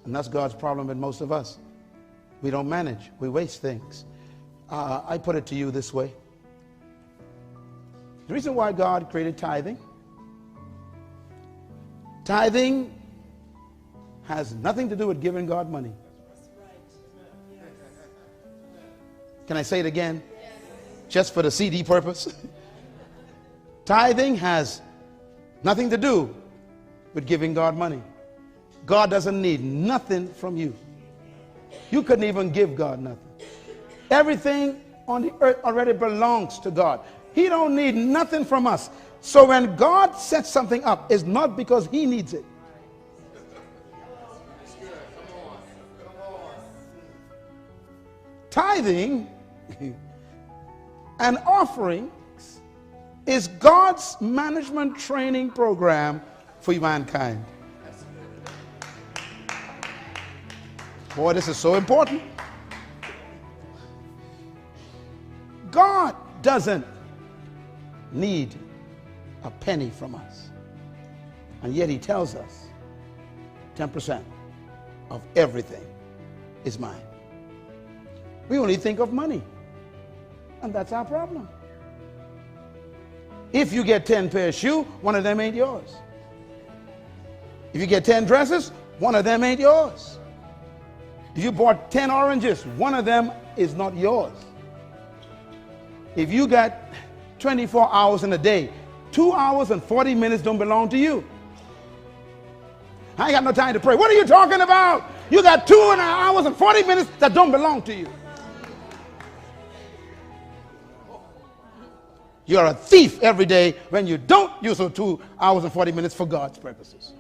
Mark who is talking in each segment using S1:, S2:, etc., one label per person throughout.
S1: And that's God's problem with most of us. We don't manage. We waste things. I put it to you this way. The reason why God created tithing has nothing to do with giving God money. Can I say it again? Just for the CD purpose? Tithing has nothing to do with giving God money. God doesn't need nothing from you. You couldn't even give God nothing. Everything on the earth already belongs to God. He don't need nothing from us. So when God sets something up, it's not because he needs it. Tithing and offerings is God's management training program for mankind. Boy, this is so important. God doesn't need a penny from us. And yet he tells us 10% of everything is mine. We only think of money. And that's our problem. If you get 10 pairs of shoes, one of them ain't yours. If you get 10 dresses, one of them ain't yours. If you bought 10 oranges, one of them is not yours. If you got 24 hours in a day, 2 hours and 40 minutes don't belong to you. I ain't got no time to pray. What are you talking about? You got 2 hours and 40 minutes that don't belong to you. You're a thief every day when you don't use those 2 hours and 40 minutes for God's purposes.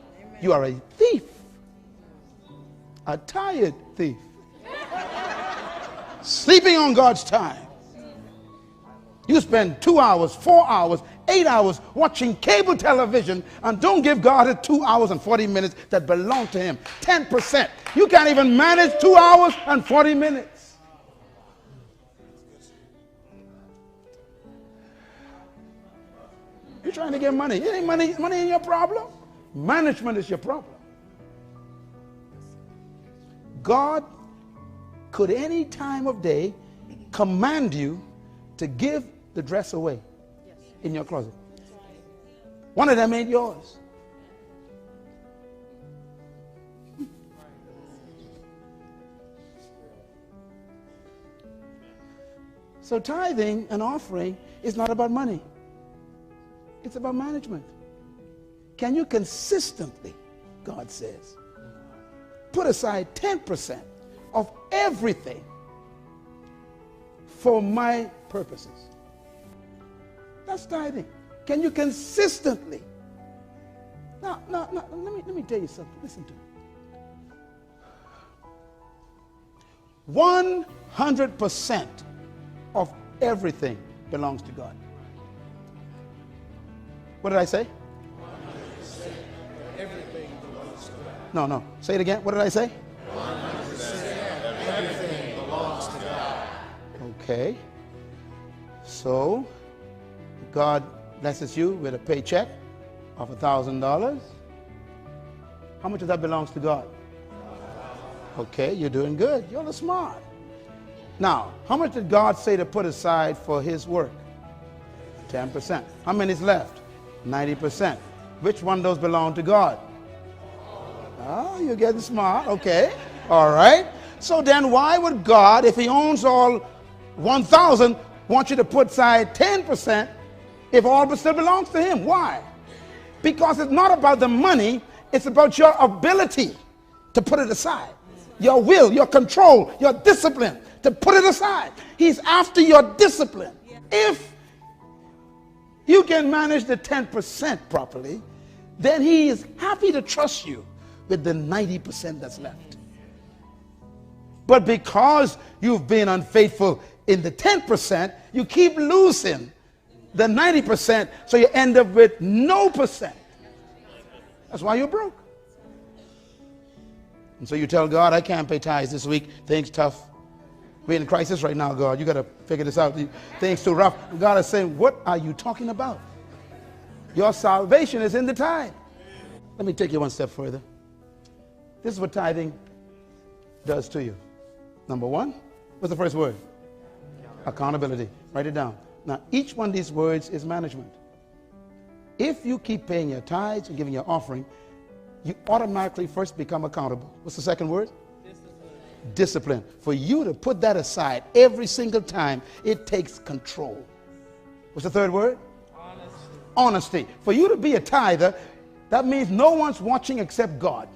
S1: You are a thief. A tired thief. Sleeping on God's time. You spend 2 hours, 4 hours, 8 hours watching cable television and don't give God the 2 hours and 40 minutes that belong to him. 10%. You can't even manage 2 hours and 40 minutes. You're trying to get money. It ain't money ain't your problem. Management is your problem. God could any time of day command you to give the dress away in your closet. One of them ain't yours. So tithing and offering is not about money. It's about management. Can you consistently, God says, put aside 10% of everything for my purposes? That's tithing. Can you consistently? Now, let me tell you something. Listen to me. 100% of everything belongs to God. What did I say?
S2: 100% everything belongs to God.
S1: No. Say it again. What did I say?
S2: 100% everything belongs to God.
S1: Okay. So, God blesses you with a paycheck of $1,000. How much of that belongs to God? Okay, you're doing good. You're smart. Now, how much did God say to put aside for his work? 10%. How many is left? 90%. Which one of those belong to God? Oh, you're getting smart. Okay. All right. So then why would God, if he owns all 1,000, want you to put aside 10% if all but still belongs to him? Why? Because it's not about the money. It's about your ability to put it aside. Your will, your control, your discipline to put it aside. He's after your discipline. If you can manage the 10% properly, then he is happy to trust you with the 90% that's left. But because you've been unfaithful in the 10%, you keep losing the 90%, so you end up with no percent. That's why you're broke. And so you tell God, I can't pay tithes this week. Things tough. We're in a crisis right now, God. You got to figure this out. Things too rough. And God is saying, what are you talking about? Your salvation is in the tithe. Let me take you one step further. This is what tithing does to you. Number one, what's the first word? Accountability. Write it down. Now, each one of these words is management. If you keep paying your tithes and giving your offering, you automatically first become accountable. What's the second word? Discipline. For you to put that aside every single time, it takes control. What's the third word? Honesty. For you to be a tither, that means no one's watching except God.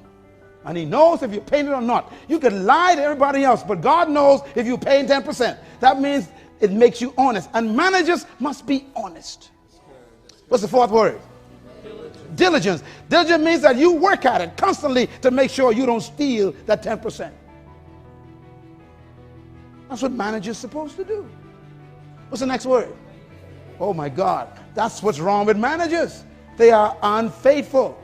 S1: And he knows if you're paying it or not. You can lie to everybody else, but God knows if you're paying 10%. That means it makes you honest. And managers must be honest. What's the fourth word? Diligence. Diligence means that you work at it constantly to make sure you don't steal that 10%. That's what managers are supposed to do. What's the next word? Oh my God. That's what's wrong with managers. They are unfaithful.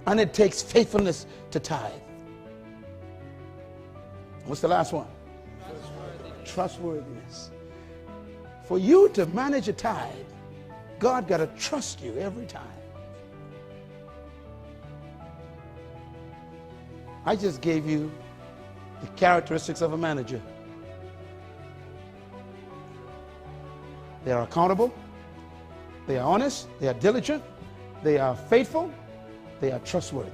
S1: And it takes faithfulness to tithe. What's the last one? Trustworthiness. For you to manage a tithe, God got to trust you every time. I just gave you the characteristics of a manager. They are accountable, they are honest, they are diligent, they are faithful, they are trustworthy.